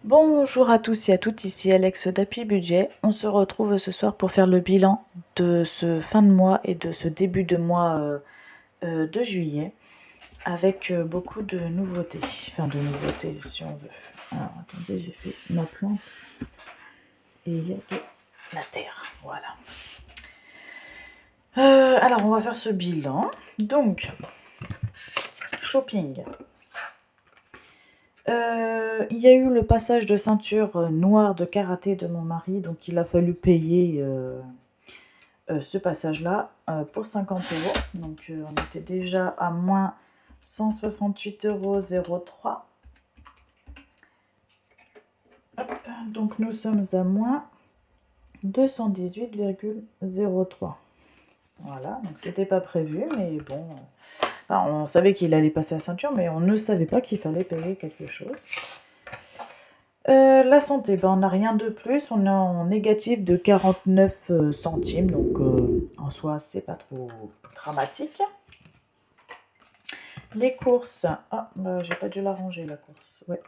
Bonjour à tous et à toutes, ici Alex d'Appui Budget. On se retrouve ce soir pour faire le bilan de ce fin de mois et de ce début de mois de juillet avec beaucoup de nouveautés. Enfin, de nouveautés si on veut. Alors, attendez, j'ai fait ma plante et il y a de la terre. Voilà. Alors, on va faire ce bilan. Donc, shopping. Il y a eu le passage de ceinture noire de karaté de mon mari, donc il a fallu payer ce passage-là pour 50 euros. Donc on était déjà à moins 168,03 €. Donc nous sommes à moins 218,03. Voilà, donc c'était pas prévu, mais bon. Enfin, on savait qu'il allait passer la ceinture, mais on ne savait pas qu'il fallait payer quelque chose. La santé, ben, on n'a rien de plus, on est en négatif de 49 centimes, donc en soi c'est pas trop dramatique. Les courses, ah bah, j'ai pas dû la ranger la course, ouais.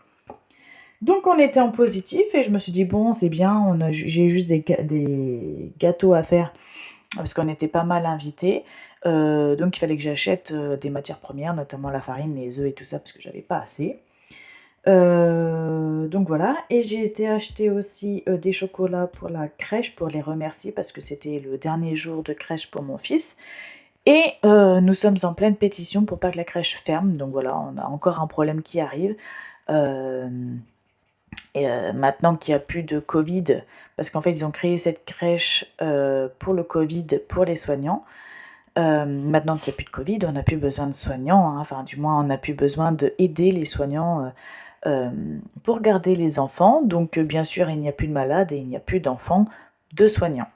Donc on était en positif et je me suis dit bon c'est bien, j'ai juste des gâteaux à faire parce qu'on était pas mal invités. Donc il fallait que j'achète des matières premières, notamment la farine, les œufs et tout ça parce que j'avais pas assez. Donc voilà, et j'ai été acheter aussi des chocolats pour la crèche pour les remercier parce que c'était le dernier jour de crèche pour mon fils. Et nous sommes en pleine pétition pour pas que la crèche ferme. Donc voilà, on a encore un problème qui arrive. Et maintenant qu'il n'y a plus de Covid, parce qu'en fait ils ont créé cette crèche pour le Covid, pour les soignants. Maintenant qu'il n'y a plus de Covid, on n'a plus besoin de soignants, hein. Enfin du moins on n'a plus besoin d'aider les soignants pour garder les enfants. Donc bien sûr il n'y a plus de malades et il n'y a plus d'enfants de soignants.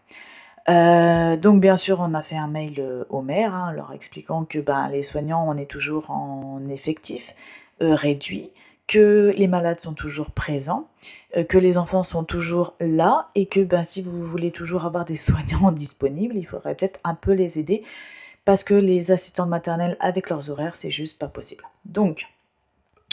Donc bien sûr on a fait un mail au maire, hein, leur expliquant que ben, les soignants on est toujours en effectif réduit, que les malades sont toujours présents, que les enfants sont toujours là et que ben, si vous voulez toujours avoir des soignants disponibles, il faudrait peut-être un peu les aider parce que les assistantes maternelles avec leurs horaires c'est juste pas possible. Donc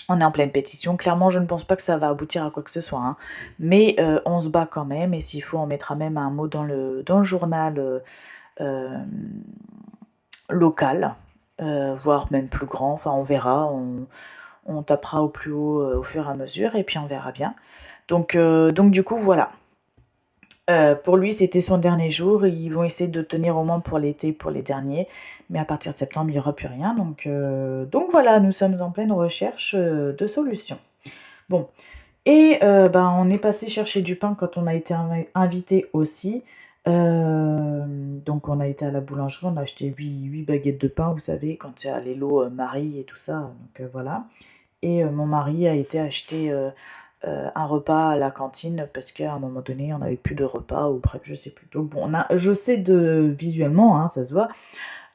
on est en pleine pétition. Clairement, je ne pense pas que ça va aboutir à quoi que ce soit, hein. Mais on se bat quand même. Et s'il faut, on mettra même un mot dans le journal euh, local, voire même plus grand. Enfin, on verra. On tapera au plus haut au fur et à mesure. Et puis, on verra bien. Donc du coup, voilà. Pour lui, c'était son dernier jour. Ils vont essayer de tenir au moins pour l'été, pour les derniers. Mais à partir de septembre, il n'y aura plus rien. Donc voilà, nous sommes en pleine recherche de solutions. Bon, et ben, on est passé chercher du pain quand on a été invité aussi. Donc on a été à la boulangerie, on a acheté 8 baguettes de pain, vous savez, quand il y a les lots Marie et tout ça. Donc voilà. Et mon mari a été acheter un repas à la cantine parce qu'à un moment donné, on n'avait plus de repas ou bref, je sais plus. Donc bon, je sais visuellement, hein, ça se voit,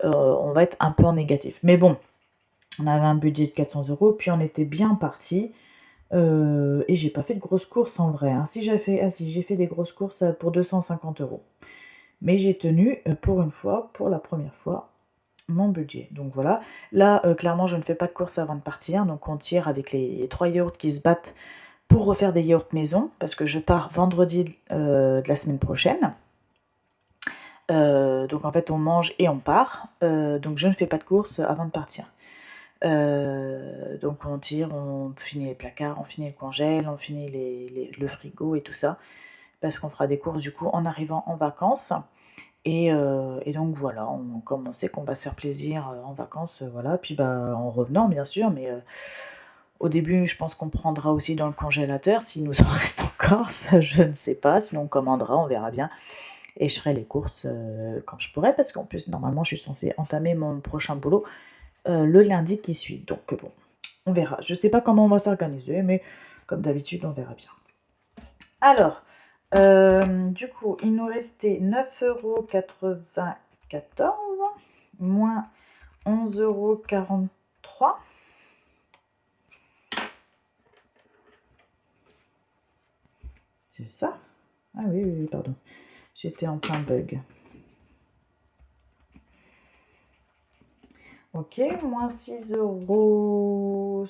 on va être un peu en négatif. Mais bon, on avait un budget de 400 euros, puis on était bien parti. Et j'ai pas fait de grosses courses en vrai, hein. Si j'ai fait des grosses courses pour 250 euros. Mais j'ai tenu pour une fois, pour la première fois, mon budget. Donc voilà. Là, clairement, je ne fais pas de courses avant de partir. Donc on tire avec les 3 yaourts qui se battent pour refaire des yaourts maison, parce que je pars vendredi de la semaine prochaine. Donc en fait, on mange et on part. Donc je ne fais pas de courses avant de partir. Donc on tire, on finit les placards, on finit le congèle, on finit le frigo et tout ça, parce qu'on fera des courses du coup en arrivant en vacances. Et donc voilà, comme on sait qu'on va se faire plaisir en vacances, voilà. Puis bah, en revenant bien sûr, mais au début je pense qu'on prendra aussi dans le congélateur, s'il nous en reste encore, ça je ne sais pas, sinon on commandera, on verra bien. Et je ferai les courses quand je pourrai, parce qu'en plus normalement je suis censée entamer mon prochain boulot le lundi qui suit. Donc bon, on verra. Je sais pas comment on va s'organiser, mais comme d'habitude, on verra bien. Alors, du coup, il nous restait 9,94 € moins 11,43 €. C'est ça? Ah oui, oui, oui, pardon. J'étais en plein bug. Ok, moins 6,73 €.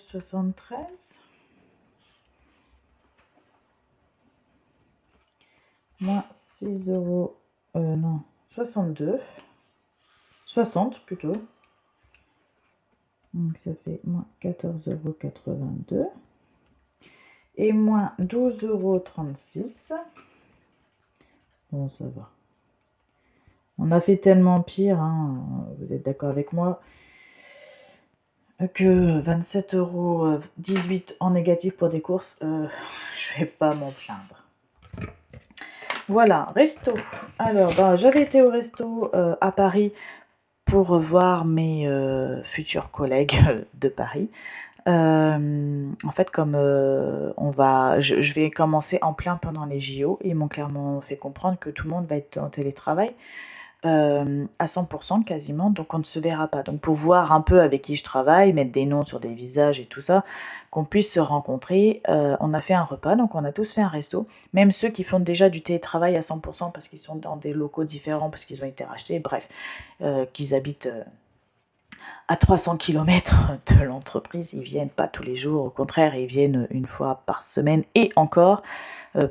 moins 6 euros, non, 62, 60 plutôt. Donc ça fait moins 14,82 € et moins 12,36 €. Bon, ça va. On a fait tellement pire, hein, vous êtes d'accord avec moi, que 27,18 € en négatif pour des courses, je vais pas m'en plaindre. Voilà, resto. Alors, j'avais été au resto à Paris pour voir mes futurs collègues de Paris. En fait, comme je vais commencer en plein pendant les JO, ils m'ont clairement fait comprendre que tout le monde va être en télétravail à 100% quasiment, donc on ne se verra pas. Donc pour voir un peu avec qui je travaille, mettre des noms sur des visages et tout ça, qu'on puisse se rencontrer, on a fait un repas, donc on a tous fait un resto. Même ceux qui font déjà du télétravail à 100% parce qu'ils sont dans des locaux différents, parce qu'ils ont été rachetés, bref, qu'ils habitent à 300 km de l'entreprise, ils viennent pas tous les jours, au contraire, ils viennent une fois par semaine et encore,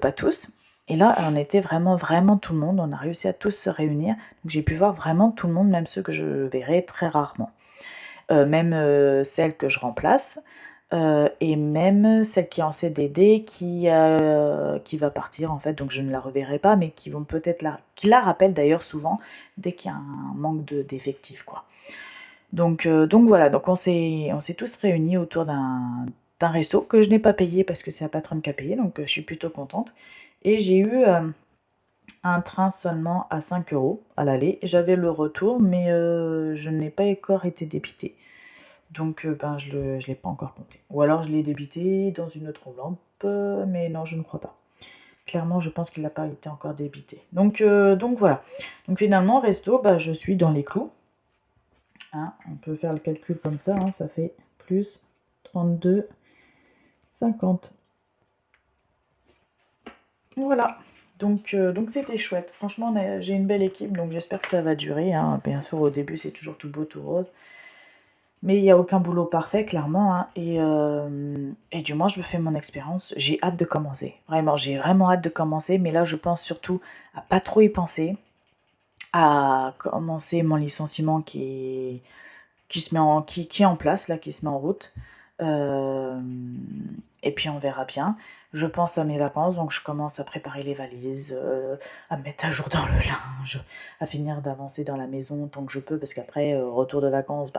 pas tous. Et là, on était vraiment, vraiment tout le monde, on a réussi à tous se réunir, donc j'ai pu voir vraiment tout le monde, même ceux que je verrai très rarement. Même celle que je remplace, et même celle qui est en CDD qui va partir en fait, donc je ne la reverrai pas, mais qui vont peut-être qui la rappellent d'ailleurs souvent dès qu'il y a un manque d'effectifs, quoi. Donc voilà, donc on s'est tous réunis autour d'un resto que je n'ai pas payé parce que c'est la patronne qui a payé, donc je suis plutôt contente. Et j'ai eu un train seulement à 5 € à l'aller. J'avais le retour, mais je n'ai pas encore été débitée. Donc je ne l'ai pas encore compté. Ou alors je l'ai débité dans une autre enveloppe, mais non, je ne crois pas. Clairement, je pense qu'il n'a pas été encore débité. Donc voilà. Donc finalement, resto, je suis dans les clous. Hein, on peut faire le calcul comme ça, hein, ça fait plus 32,50. Voilà, donc c'était chouette. Franchement, j'ai une belle équipe, donc j'espère que ça va durer, hein. Bien sûr, au début, c'est toujours tout beau, tout rose. Mais il n'y a aucun boulot parfait, clairement, hein, et du moins, je me fais mon expérience. J'ai hâte de commencer. Vraiment, j'ai vraiment hâte de commencer, mais là, je pense surtout à pas trop y penser, à commencer mon licenciement qui est en place, là, qui se met en route. Et puis on verra bien. Je pense à mes vacances, donc je commence à préparer les valises, à me mettre à jour dans le linge, à finir d'avancer dans la maison tant que je peux, parce qu'après, retour de vacances,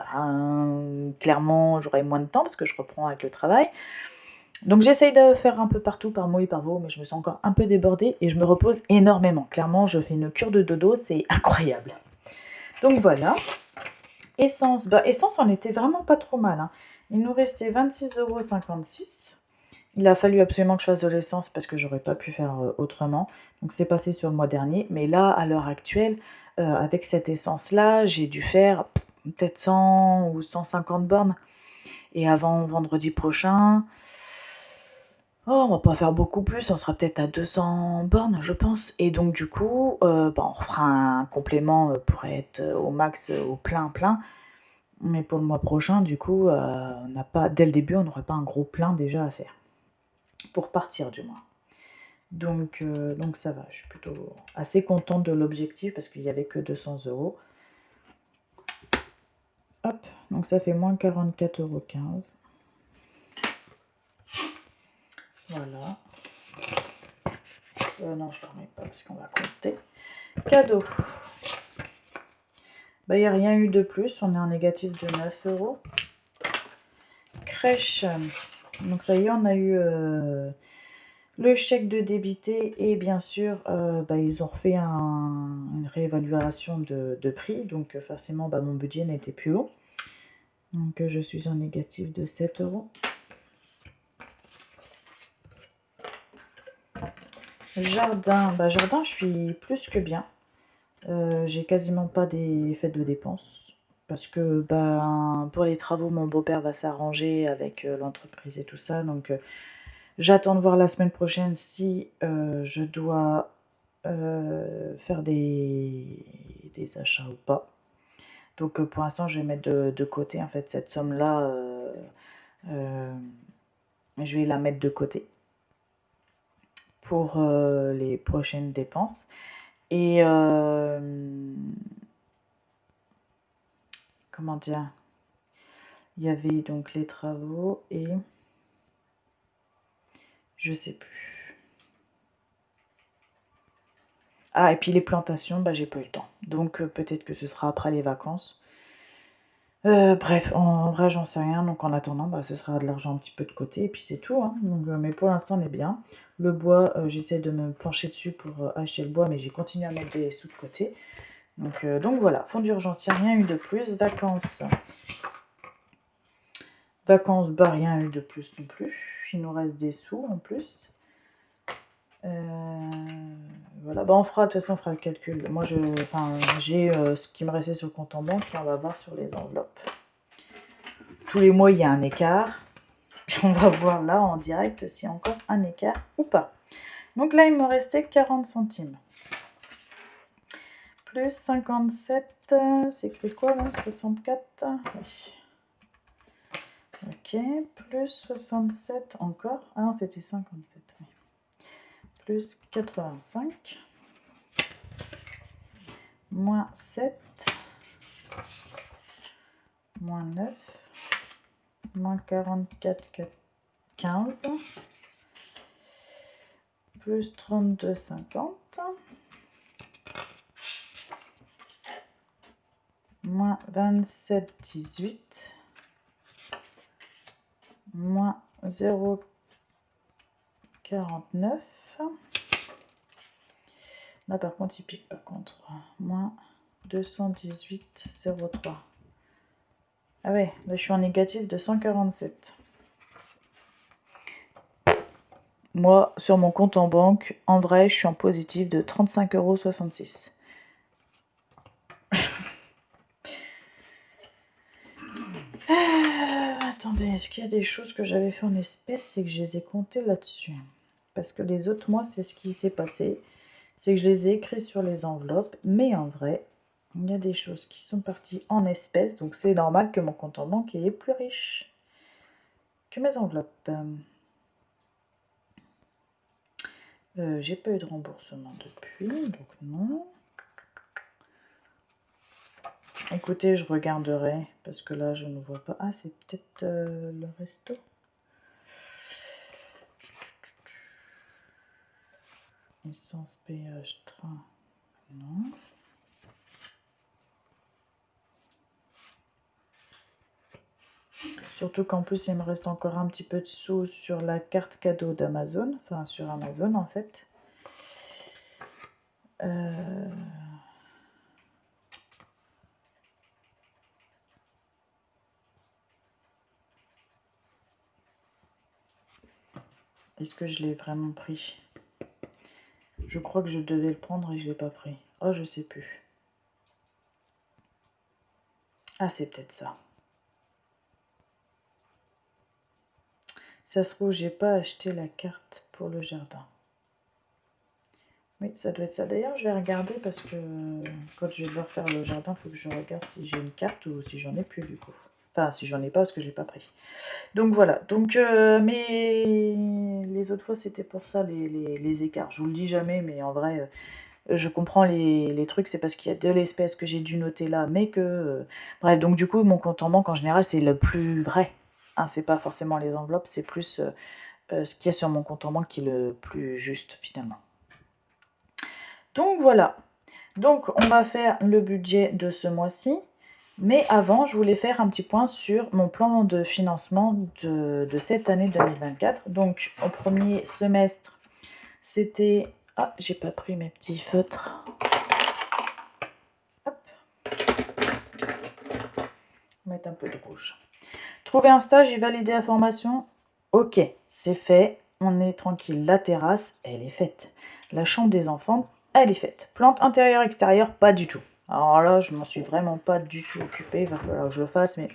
clairement, j'aurai moins de temps parce que je reprends avec le travail. Donc j'essaye de faire un peu partout, par mots et par mots, mais je me sens encore un peu débordée et je me repose énormément. Clairement, je fais une cure de dodo, c'est incroyable. Donc voilà. Essence, essence, on était vraiment pas trop mal, hein. Il nous restait 26,56 €. Il a fallu absolument que je fasse de l'essence parce que j'aurais pas pu faire autrement. Donc c'est passé sur le mois dernier. Mais là, à l'heure actuelle, avec cette essence-là, j'ai dû faire peut-être 100 ou 150 bornes. Et avant vendredi prochain, oh, on va pas faire beaucoup plus, on sera peut-être à 200 bornes, je pense. Et donc du coup, on refera un complément pour être au max, au plein plein. Mais pour le mois prochain, du coup, on n'a pas, dès le début, on n'aurait pas un gros plein déjà à faire. Pour partir, du moins. Donc ça va, je suis plutôt assez contente de l'objectif parce qu'il n'y avait que 200 €. Hop, donc ça fait moins 44,15 €. Voilà. Non, je ne le remets pas parce qu'on va compter. Cadeau. Il n'y a rien eu de plus, on est en négatif de 9 €. Crèche. Donc ça y est, on a eu le chèque de débité et bien sûr, ils ont refait une réévaluation de prix, donc forcément, mon budget n'était plus haut. Donc je suis en négatif de 7 €. Jardin, jardin, je suis plus que bien. J'ai quasiment pas des fêtes de dépenses parce que pour les travaux, mon beau-père va s'arranger avec l'entreprise et tout ça, donc j'attends de voir la semaine prochaine si je dois faire des achats ou pas. Donc pour l'instant, je vais mettre de côté en fait cette somme-là. Je vais la mettre de côté. pour les prochaines dépenses. Et comment dire, il y avait donc les travaux et je sais plus. Ah, et puis les plantations, bah j'ai pas eu le temps. Donc peut-être que ce sera après les vacances. Bref, en vrai, j'en sais rien. Donc en attendant, bah, ce sera de l'argent un petit peu de côté et puis c'est tout, hein. Donc, mais pour l'instant, on est bien. Le bois, j'essaie de me pencher dessus pour acheter le bois, mais j'ai continué à mettre des sous de côté. Donc voilà, fonds d'urgence, il n'y a rien eu de plus. Vacances, bah rien eu de plus non plus. Il nous reste des sous en plus. Voilà, bah on fera, de toute façon, on fera le calcul. Moi, j'ai ce qui me restait sur le compte en banque et on va voir sur les enveloppes. Tous les mois, il y a un écart. On va voir là en direct s'il y a encore un écart ou pas. Donc là, il me restait 40 centimes. Plus 57, c'est écrit quoi là? 64. Oui. Ok, plus 67 encore. Ah non, c'était 57. Oui. Plus 85. Moins 7. Moins 9. Moins 44, 15. Plus 32, 50. Moins 27, 18. Moins 0,49. Là par contre il pique par contre. Moins 218,03. Ah ouais, là je suis en négatif de 147. Moi, sur mon compte en banque, en vrai, je suis en positif de 35,66 €. Attendez, est-ce qu'il y a des choses que j'avais fait en espèces? C'est que je les ai comptées là-dessus. Parce que les autres mois, c'est ce qui s'est passé. C'est que je les ai écrits sur les enveloppes. Mais en vrai, il y a des choses qui sont parties en espèces. Donc c'est normal que mon compte en banque est plus riche que mes enveloppes. J'ai pas eu de remboursement depuis, donc non. Écoutez, je regarderai, parce que là, je ne vois pas. Ah, c'est peut-être le resto. Essence, péage, train. Non. Surtout qu'en plus, il me reste encore un petit peu de sous sur la carte cadeau d'Amazon. Enfin, sur Amazon, en fait. Est-ce que je l'ai vraiment pris? Je crois que je devais le prendre et je ne l'ai pas pris. Oh, je sais plus. Ah, c'est peut-être ça. Ça se trouve, j'ai pas acheté la carte pour le jardin. Oui, ça doit être ça. D'ailleurs, je vais regarder parce que quand je vais devoir faire le jardin, il faut que je regarde si j'ai une carte ou si j'en ai plus du coup. Enfin, si j'en ai pas parce que je l'ai pas pris. Donc voilà. Donc, mais les autres fois, c'était pour ça les écarts. Je vous le dis jamais, mais en vrai, je comprends les trucs. C'est parce qu'il y a de l'espèce que j'ai dû noter là, mais que bref. Donc du coup, mon compte en banque en général, c'est le plus vrai. Hein, c'est pas forcément les enveloppes, c'est plus ce qu'il y a sur mon compte en banque qui est le plus juste finalement. Donc voilà, donc on va faire le budget de ce mois-ci, mais avant je voulais faire un petit point sur mon plan de financement de cette année 2024. Donc au premier semestre, c'était... Ah, j'ai pas pris mes petits feutres. Hop. Mettre un peu de rouge. Trouver un stage et valider la formation. Ok, c'est fait, on est tranquille. La terrasse, elle est faite. La chambre des enfants, elle est faite. Plante intérieure, extérieure, pas du tout. Alors là, je m'en suis vraiment pas du tout occupée. Il va falloir que je le fasse, mais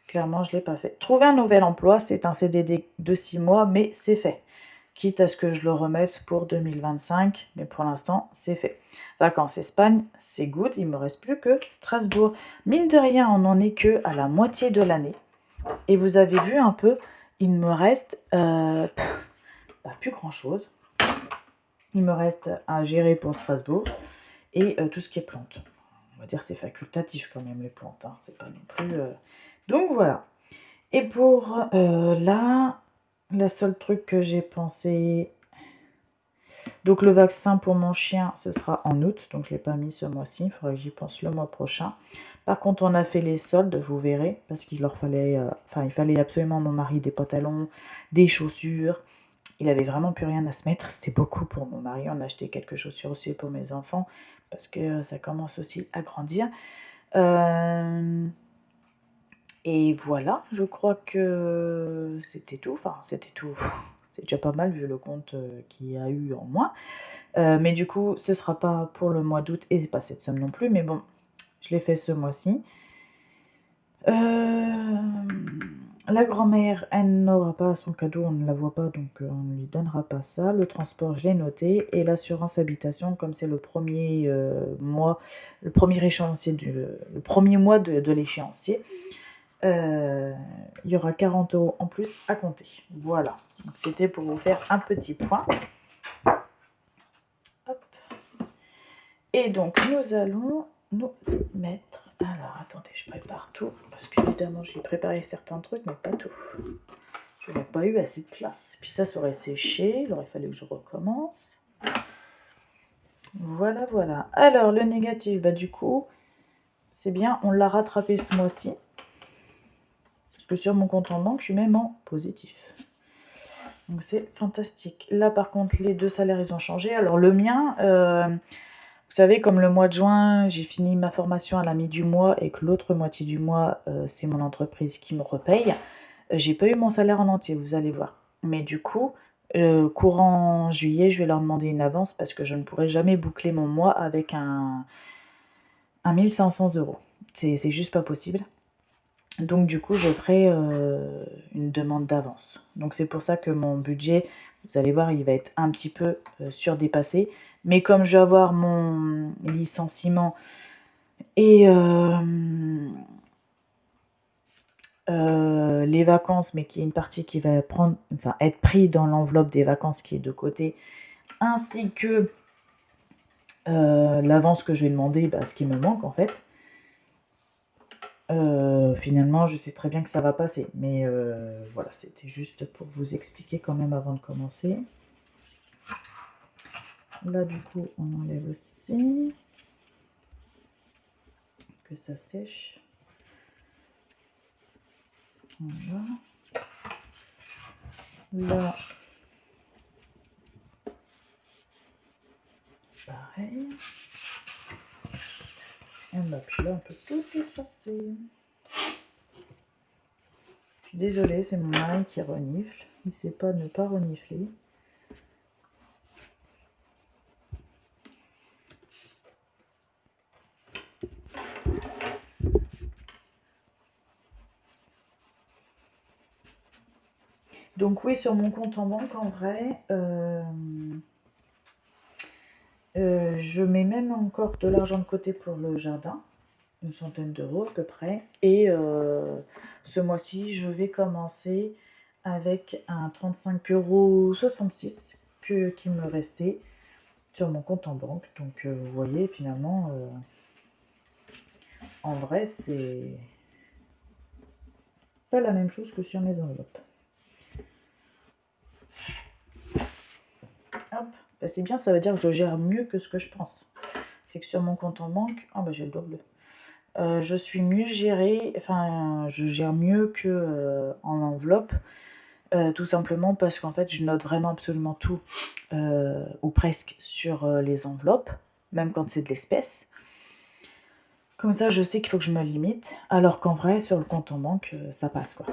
clairement, je ne l'ai pas fait. Trouver un nouvel emploi, c'est un CDD de 6 mois, mais c'est fait. Quitte à ce que je le remette pour 2025, mais pour l'instant, c'est fait. Vacances Espagne, c'est good. Il me reste plus que Strasbourg. Mine de rien, on n'en est que à la moitié de l'année. Et vous avez vu un peu, il me reste plus grand chose. Il me reste à gérer pour Strasbourg et tout ce qui est plantes. On va dire c'est facultatif quand même les plantes, hein, c'est pas non plus... Donc voilà. Et pour là, la seule truc que j'ai pensé... Donc le vaccin pour mon chien, ce sera en août, donc je ne l'ai pas mis ce mois-ci, il faudrait que j'y pense le mois prochain. Par contre, on a fait les soldes, vous verrez, parce qu'il leur fallait, il fallait absolument à mon mari des pantalons, des chaussures. Il avait vraiment plus rien à se mettre, c'était beaucoup pour mon mari. On a acheté quelques chaussures aussi pour mes enfants, parce que ça commence aussi à grandir. Et voilà, je crois que c'était tout. Enfin, c'était tout. C'est déjà pas mal vu le compte qu'il y a eu en moins. Mais du coup, ce sera pas pour le mois d'août et c'est pas cette somme non plus. Mais bon, je l'ai fait ce mois-ci. La grand-mère, elle n'aura pas son cadeau, on ne la voit pas, donc on ne lui donnera pas ça. Le transport, je l'ai noté. Et l'assurance habitation, comme c'est le premier mois, le premier échéancier, le premier mois de l'échéancier, il y aura 40 € en plus à compter. Voilà, donc c'était pour vous faire un petit point. Hop. Et donc nous allons nous y mettre. Alors attendez, je prépare tout, parce qu'évidemment j'ai préparé certains trucs, mais pas tout. Je n'ai pas eu assez de place. Puis ça aurait séché, il aurait fallu que je recommence. Voilà, voilà. Alors le négatif, bah du coup, c'est bien, on l'a rattrapé ce mois-ci. Parce que sur mon compte en banque, je suis même en positif. Donc c'est fantastique. Là par contre, les deux salaires, ils ont changé. Alors le mien, vous savez, comme le mois de juin, j'ai fini ma formation à la mi du mois et que l'autre moitié du mois, c'est mon entreprise qui me repaye. J'ai pas eu mon salaire en entier, vous allez voir. Mais du coup, courant juillet, je vais leur demander une avance parce que je ne pourrai jamais boucler mon mois avec un 1500 €. C'est juste pas possible. Donc du coup, je ferai une demande d'avance. Donc c'est pour ça que mon budget, vous allez voir, il va être un petit peu surdépassé. Mais comme je vais avoir mon licenciement et les vacances, mais qu'il y a une partie qui va être pris dans l'enveloppe des vacances qui est de côté, ainsi que l'avance que je vais demander, ce qui me manque en fait. Finalement, je sais très bien que ça va passer, mais voilà, c'était juste pour vous expliquer quand même avant de commencer. Là, du coup, on enlève aussi, que ça sèche. Voilà. Là, pareil. Et puis là, on peut tout effacer. Je suis désolée, c'est mon mari qui renifle. Il ne sait pas ne pas renifler. Donc oui, sur mon compte en banque, en vrai, je mets même encore de l'argent de côté pour le jardin, une centaine d'euros à peu près. Et ce mois-ci, je vais commencer avec un 35,66 € qui me restait sur mon compte en banque. Donc vous voyez, finalement, en vrai, c'est pas la même chose que sur mes enveloppes. Hop, c'est bien, ça veut dire que je gère mieux que ce que je pense. C'est que sur mon compte en banque, j'ai le double. Je suis mieux gérée, je gère mieux que en enveloppe, tout simplement parce qu'en fait, je note vraiment absolument tout, ou presque, sur les enveloppes, même quand c'est de l'espèce. Comme ça, je sais qu'il faut que je me limite, alors qu'en vrai, sur le compte en banque, ça passe quoi.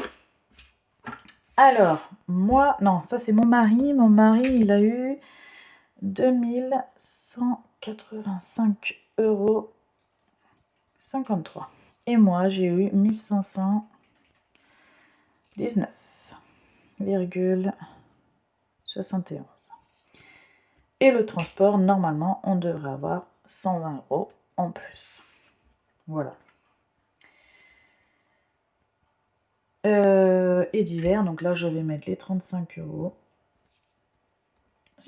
Alors, moi, non, ça c'est mon mari. Mon mari, il a eu 2185,53 €. Et moi, j'ai eu 1519,71 €. Et le transport, normalement, on devrait avoir 120 € en plus. Voilà. Et divers, donc là, je vais mettre les 35 €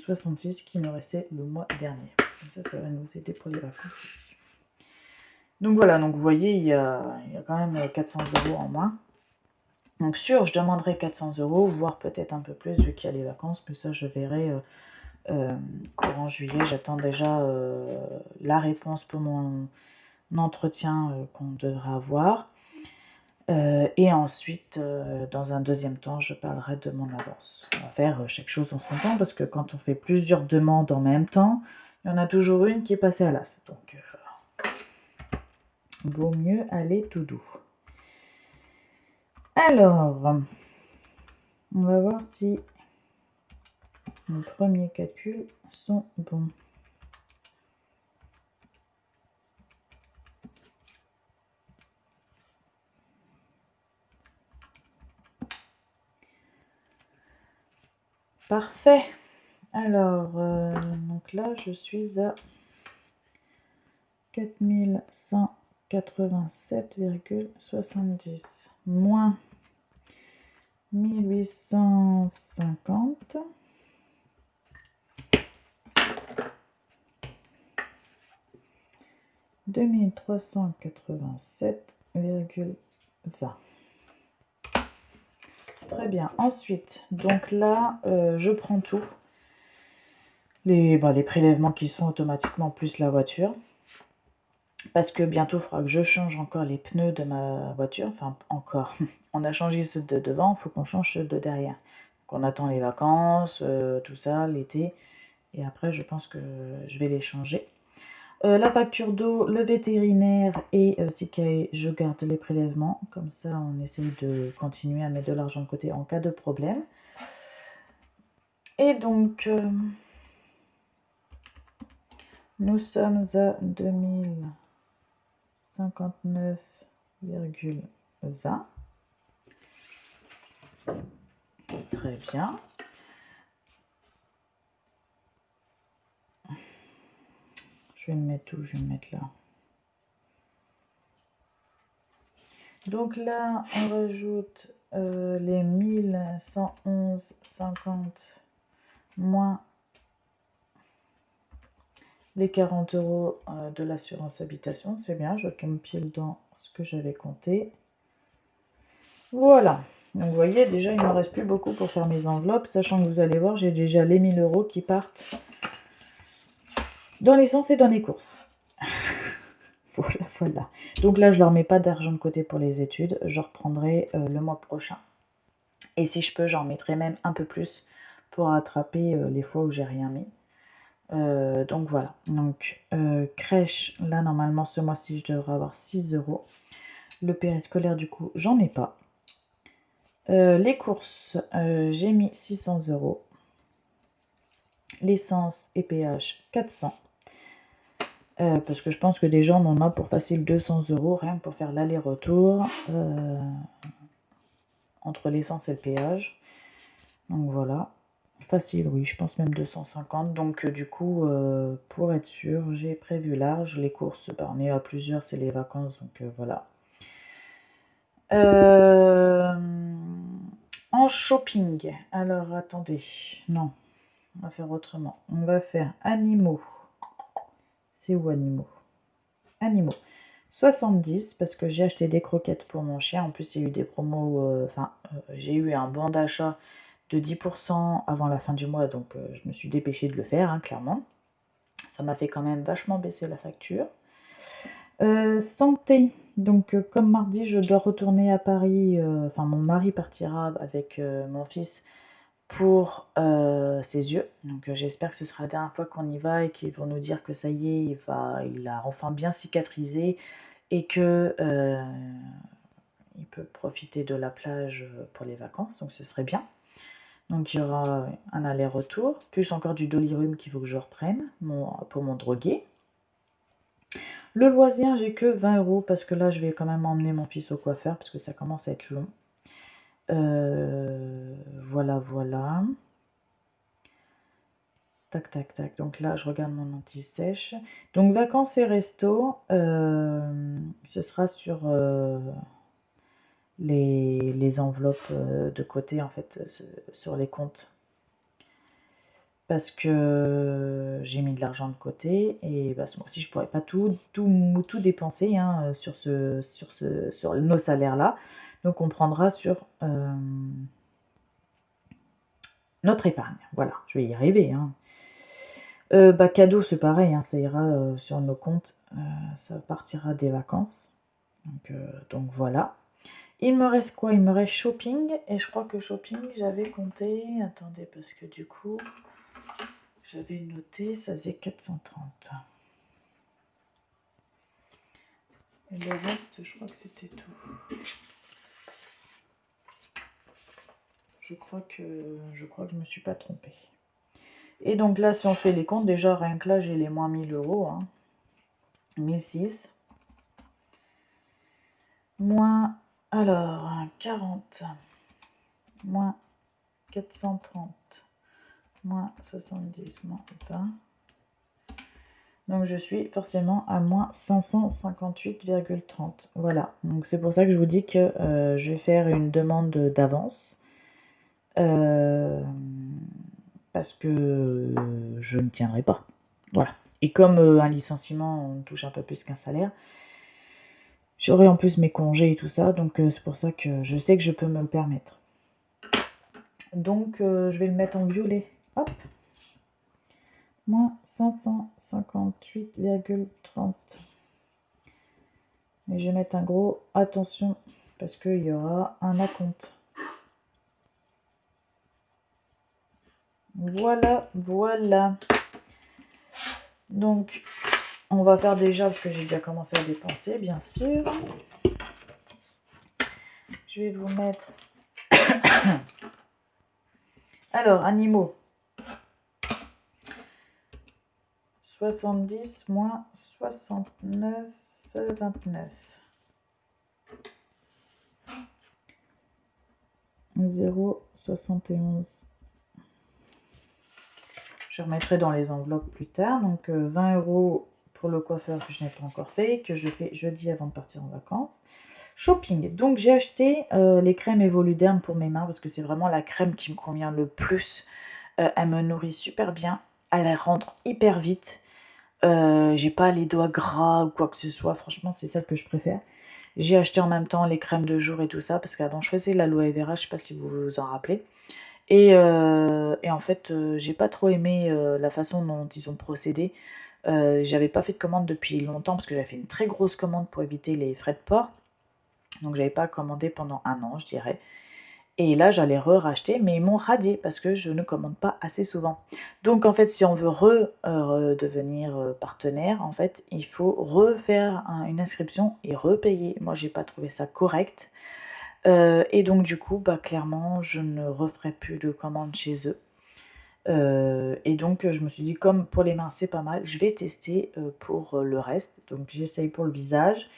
66 qui me restait le mois dernier. Comme ça va nous aider pour les vacances aussi. Donc voilà, donc vous voyez, il y a quand même 400 € en moins. Donc sûr, je demanderai 400 €, voire peut-être un peu plus vu qu'il y a les vacances, mais ça je verrai courant juillet. J'attends déjà la réponse pour mon entretien qu'on devra avoir. Et ensuite, dans un deuxième temps, je parlerai de mon avance. On va faire chaque chose en son temps, parce que quand on fait plusieurs demandes en même temps, il y en a toujours une qui est passée à l'as. Donc, vaut mieux aller tout doux. Alors, on va voir si mes premiers calculs sont bons. Parfait. Alors, donc là, je suis à 4187,70 moins 1850 2387,20. Très bien. Ensuite, donc là, je prends tout. Les prélèvements qui sont automatiquement plus la voiture. Parce que bientôt, il faudra que je change encore les pneus de ma voiture. Enfin, encore. On a changé ceux de devant, il faut qu'on change ceux de derrière. Donc, on attend les vacances, tout ça, l'été. Et après, je pense que je vais les changer. La facture d'eau, le vétérinaire et Sikae, je garde les prélèvements. Comme ça, on essaye de continuer à mettre de l'argent de côté en cas de problème. Et donc, nous sommes à 2059,20. Très bien. Je vais me mettre où? Je vais me mettre là. Donc là, on rajoute les 1111,50 moins les 40 € de l'assurance habitation. C'est bien, je tombe pile dans ce que j'avais compté. Voilà. Donc vous voyez, déjà, il ne me reste plus beaucoup pour faire mes enveloppes, sachant que vous allez voir, j'ai déjà les 1000 € qui partent dans l'essence et dans les courses. Voilà. Donc là, je ne leur mets pas d'argent de côté pour les études. Je reprendrai le mois prochain. Et si je peux, j'en mettrai même un peu plus pour rattraper les fois où j'ai rien mis. Donc voilà. Donc crèche, là, normalement, ce mois-ci, je devrais avoir 6 €. Le périscolaire, du coup, j'en ai pas. Les courses, j'ai mis 600 €. L'essence et péage, 400. Parce que je pense que des gens on en a pour facile 200 € rien que pour faire l'aller-retour entre l'essence et le péage. Donc voilà, facile, oui, je pense même 250. Donc du coup, pour être sûr, j'ai prévu large. Les courses, on est à plusieurs, c'est les vacances, donc voilà. En shopping, alors attendez, non, on va faire autrement. On va faire animaux. C'est où animaux? Animaux. 70 parce que j'ai acheté des croquettes pour mon chien. En plus, il y a eu des promos. J'ai eu un bon d'achat de 10% avant la fin du mois, donc je me suis dépêchée de le faire, hein, clairement. Ça m'a fait quand même vachement baisser la facture. Santé. Donc, comme mardi, je dois retourner à Paris. Enfin, mon mari partira avec mon fils pour ses yeux. Donc j'espère que ce sera la dernière fois qu'on y va et qu'ils vont nous dire que ça y est, il a enfin bien cicatrisé et que il peut profiter de la plage pour les vacances, donc ce serait bien. Donc il y aura un aller-retour, plus encore du Dolirum qu'il faut que je reprenne pour mon drogué. Le loisir, j'ai que 20 € parce que là je vais quand même emmener mon fils au coiffeur parce que ça commence à être long. Voilà, voilà. Tac, tac, tac. Donc là, je regarde mon anti-sèche. Donc, vacances et resto, ce sera sur les, enveloppes de côté, en fait, sur les comptes. parce que j'ai mis de l'argent de côté et bah, ce mois-ci, je pourrais pas tout dépenser, hein, sur nos salaires-là. Donc on prendra sur, notre épargne. Voilà, je vais y arriver, hein. Bah, cadeau, c'est pareil, hein, ça ira, sur nos comptes, ça partira des vacances. Donc voilà. Il me reste quoi? Il me reste shopping et je crois que shopping, j'avais compté attendez parce que du coup, j'avais noté, ça faisait 430. Et le reste, je crois que c'était tout. Je crois que je me suis pas trompée. Et donc là, si on fait les comptes, déjà rien que là, j'ai les moins 1000 €, hein. 1006. Moins, alors, 40, moins 430, moins 70, moins 20. Donc je suis forcément à moins 558,30. Voilà, donc c'est pour ça que je vous dis que je vais faire une demande d'avance. Parce que je ne tiendrai pas. Voilà. Et comme un licenciement, on touche un peu plus qu'un salaire, j'aurai en plus mes congés et tout ça, donc c'est pour ça que je sais que je peux me le permettre. Donc je vais le mettre en violet. Hop. Moins 558,30. Et je vais mettre un gros attention parce qu'il y aura un acompte. Voilà, voilà. Donc, on va faire déjà, parce que j'ai déjà commencé à dépenser, bien sûr. Je vais vous mettre... Alors, animaux. 70 moins 69,29. 0,71. Je remettrai dans les enveloppes plus tard. Donc 20 € pour le coiffeur que je n'ai pas encore fait, que je fais jeudi avant de partir en vacances. Shopping. Donc j'ai acheté les crèmes Evoluderm pour mes mains parce que c'est vraiment la crème qui me convient le plus. Elle me nourrit super bien. Elle rentre hyper vite. J'ai pas les doigts gras ou quoi que ce soit. Franchement, c'est celle que je préfère. J'ai acheté en même temps les crèmes de jour et tout ça parce qu'avant je faisais l'aloe vera. Je sais pas si vous vous en rappelez. Et en fait, j'ai pas trop aimé la façon dont ils ont procédé. J'avais pas fait de commande depuis longtemps parce que j'avais fait une très grosse commande pour éviter les frais de port. Donc j'avais pas commandé pendant 1 an, je dirais. Et là, j'allais racheter, mais ils m'ont radié parce que je ne commande pas assez souvent. Donc en fait, si on veut redevenir partenaire, en fait, il faut refaire une inscription et repayer. Moi, j'ai pas trouvé ça correct. Et donc du coup, bah, clairement, je ne referai plus de commandes chez eux. Et donc je me suis dit, comme pour les mains, c'est pas mal, je vais tester pour le reste. Donc j'essaye pour le visage,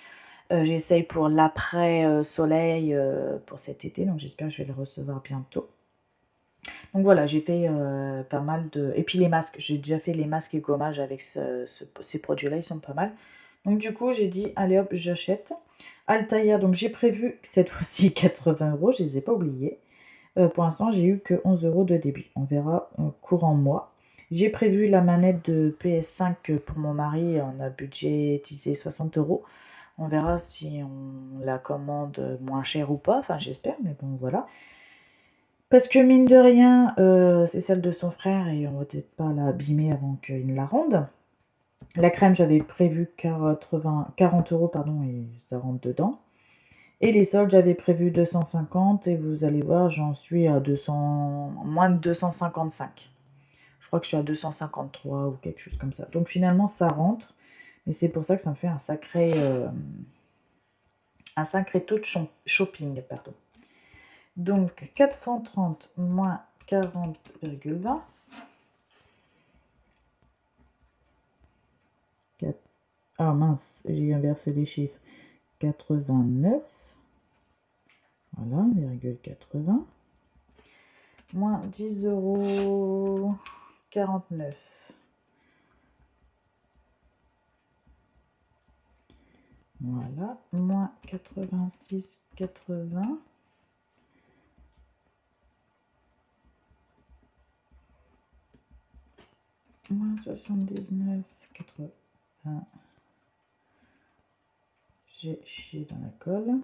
j'essaye pour l'après soleil pour cet été. Donc j'espère que je vais le recevoir bientôt. Donc voilà, j'ai fait pas mal de... Et puis les masques, j'ai déjà fait les masques et gommages avec ces produits-là, ils sont pas mal. Donc du coup, j'ai dit, allez hop, j'achète. Altaïa, donc j'ai prévu cette fois-ci 80 €, je les ai pas oubliés. Pour l'instant, j'ai eu que 11 € de débit. On verra courant mois. J'ai prévu la manette de PS5 pour mon mari. On a budgétisé 60 €. On verra si on la commande moins cher ou pas. Enfin, j'espère, mais bon, voilà. Parce que mine de rien, c'est celle de son frère et on va peut-être pas l'abîmer avant qu'il ne la rende. La crème, j'avais prévu 40 € pardon, et ça rentre dedans. Et les soldes, j'avais prévu 250 et vous allez voir, j'en suis à moins de 255. Je crois que je suis à 253 ou quelque chose comme ça. Donc finalement, ça rentre. Mais c'est pour ça que ça me fait un sacré taux de shopping. Pardon. Donc 430 moins 40,20. Ah mince, j'ai inversé les chiffres. 89. Voilà, 0,80. Moins 10,49 €. Voilà, moins 86,80. moins 79,80. J'ai chié dans la colle.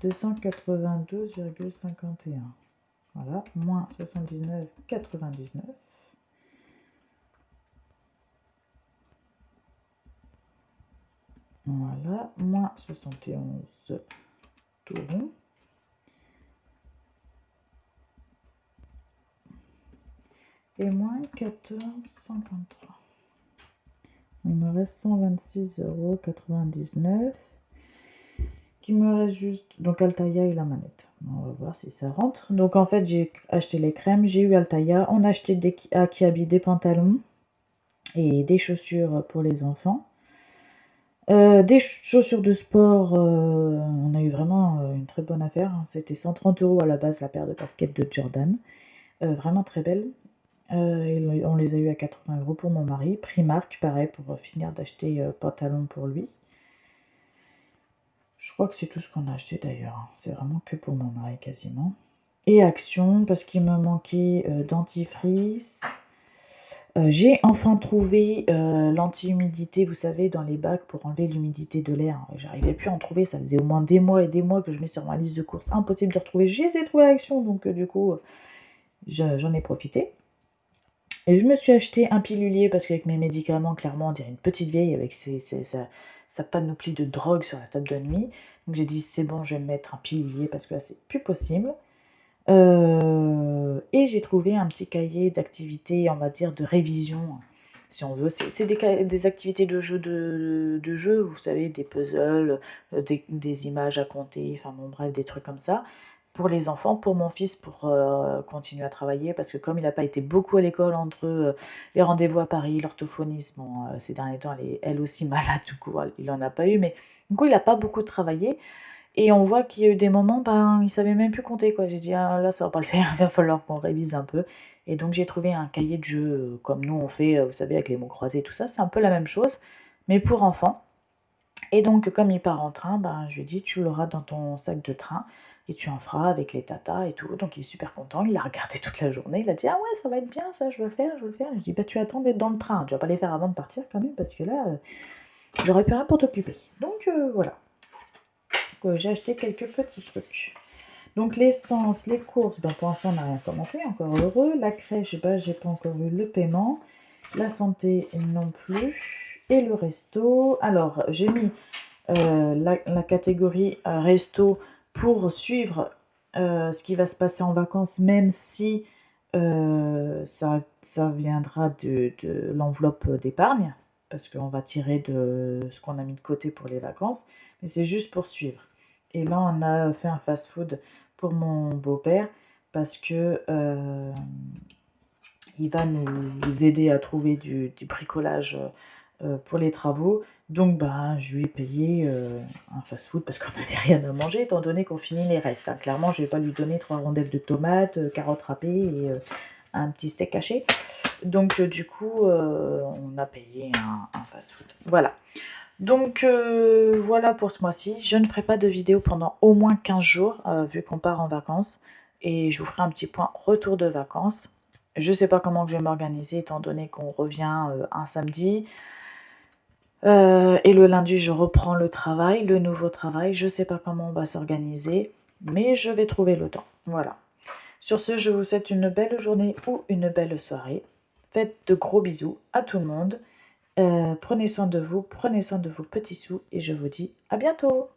292,51. Voilà, moins 79,99. Voilà, moins 71 tout rond. Et moins 14,53. Il me reste 126,99 €. Qui me reste juste donc Altaïa et la manette. On va voir si ça rentre. Donc en fait j'ai acheté les crèmes, j'ai eu Altaïa, on a acheté à Kiabi des pantalons et des chaussures pour les enfants. Des chaussures de sport, on a eu vraiment une très bonne affaire, hein. C'était 130 € à la base la paire de baskets de Jordan, vraiment très belle. Et on les a eu à 80 € pour mon mari. Primark, pareil, pour finir d'acheter pantalon pour lui. Je crois que c'est tout ce qu'on a acheté d'ailleurs. C'est vraiment que pour mon mari quasiment. Et Action, parce qu'il me manquait dentifrice. J'ai enfin trouvé l'anti-humidité, vous savez, dans les bacs pour enlever l'humidité de l'air. J'arrivais plus à en trouver, ça faisait au moins des mois et des mois que je mets sur ma liste de courses. Impossible de retrouver. Je les ai trouvés à Action, donc du coup, j'en ai profité. Et je me suis acheté un pilulier parce qu'avec mes médicaments, clairement, on dirait une petite vieille avec sa panoplie de drogue sur la table de nuit. Donc j'ai dit, c'est bon, je vais me mettre un pilulier parce que là, c'est plus possible. Et j'ai trouvé un petit cahier d'activités, on va dire, de révision, si on veut. C'est des activités de jeu, vous savez, des puzzles, des images à compter, enfin bon, bref, des trucs comme ça. Pour les enfants, pour mon fils, pour continuer à travailler, parce que comme il n'a pas été beaucoup à l'école entre les rendez-vous à Paris, l'orthophoniste, bon, ces derniers temps, elle est elle aussi malade, du coup, il n'en a pas eu, mais du coup, il n'a pas beaucoup travaillé. Et on voit qu'il y a eu des moments, ben, il savait même plus compter, quoi. J'ai dit: «Ah là, ça va pas le faire, il va falloir qu'on révise un peu». Et donc j'ai trouvé un cahier de jeu, comme nous on fait, vous savez, avec les mots croisés et tout ça. C'est un peu la même chose, mais pour enfants. Et donc comme il part en train, ben, je lui ai dit: «Tu l'auras dans ton sac de train et tu en feras avec les tatas et tout». Donc il est super content, il l'a regardé toute la journée, il a dit: «Ah ouais, ça va être bien ça, je veux le faire, je veux le faire». Je dis: «Bah, tu attends d'être dans le train, tu vas pas les faire avant de partir quand même parce que là, j'aurais plus rien pour t'occuper». Donc voilà. J'ai acheté quelques petits trucs. Donc l'essence, les courses, ben pour l'instant on n'a rien commencé, encore heureux. La crèche, ben, j'ai pas encore eu le paiement. La santé non plus. Et le resto. Alors j'ai mis la catégorie resto pour suivre ce qui va se passer en vacances, même si ça viendra de l'enveloppe d'épargne, parce qu'on va tirer de ce qu'on a mis de côté pour les vacances, mais c'est juste pour suivre. Et là, on a fait un fast-food pour mon beau-père, parce que il va nous aider à trouver du bricolage pour les travaux. Donc, ben, je lui ai payé un fast-food parce qu'on n'avait rien à manger, étant donné qu'on finit les restes, hein. Clairement, je ne vais pas lui donner 3 rondelles de tomates, carottes râpées et un petit steak haché. Donc, du coup, on a payé un fast-food. Voilà. Donc, voilà pour ce mois-ci. Je ne ferai pas de vidéo pendant au moins 15 jours, vu qu'on part en vacances. Et je vous ferai un petit point retour de vacances. Je ne sais pas comment je vais m'organiser, étant donné qu'on revient un samedi. Et le lundi, je reprends le travail, le nouveau travail. Je ne sais pas comment on va s'organiser, mais je vais trouver le temps. Voilà. Sur ce, je vous souhaite une belle journée ou une belle soirée. Faites de gros bisous à tout le monde. Prenez soin de vous, prenez soin de vos petits sous et je vous dis à bientôt.